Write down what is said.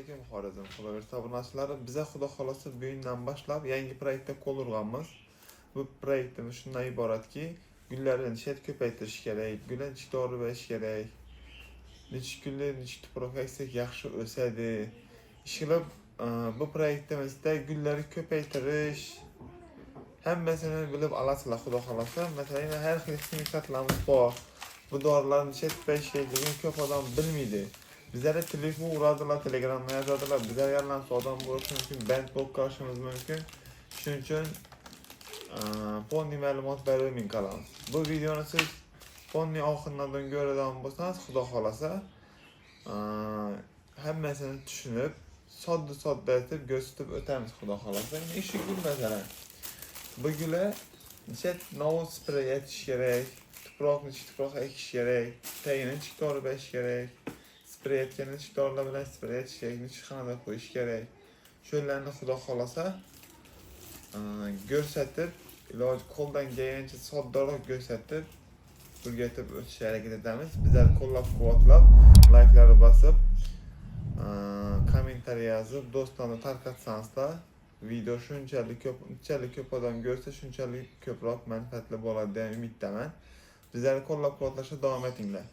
Assalomu alaykum Xorazm Xudoverdi obunachilari. Biza xudo xolasa bugundan boshlab yangi proyektda qo'l urganmiz. Bu proyektimiz shundan iboratki, gullarni nishat ko'paytirish kerak, gullarni nechta to'g'ri berish kerak. Necha gullar nechta tuproq eksak yaxshi o'sadi. Ishqilib bu proyektimizda gullarni ko'paytirish hammasini bilib olasizlar xudo xolasa. Masalan, har xil ximikatlarimiz bor. Bu dorilarni nishat ko'payish kerakligini ko'p odam bilmaydi. Bizlere telefon uradilar, telegramdan yazadilar. Bizler yararlansa odam bo'lishi mumkin, band bo'lib qolishimiz mumkin. Shuning uchun fonli ma'lumot berib qolamiz. Bu videoni siz fonli oxiridan ko'radigan bo'lsangiz, xudo xolasa, hammasini tushunib, sodda etib ko'rsatib o'tamiz xudo xolasa. Ishi gul masalan. Bu gulga nishat novuz spray etish kerak, tuproq ekish kerak, tagini chiqarib berish kerak. Sprey etganini dorilar bilan sprey etish kerak, nishxonada qo'yish kerak. Shularni xudo xolasa ko'rsatib, iloji qo'ldan kelgancha soddaroq ko'rsatib, o'rgatib o'tishga harakat etamiz. Bizlar qo'llab-quvvatlab, layklarni bosib, kommentariy yozib, do'stlarga tarqatsanizlar, video shunchalik ko'p odam ko'rsa, shunchalik ko'proq manfaatli bo'ladi degan umiddaman. Bizlarni qo'llab-quvvatlashda davom etinglar.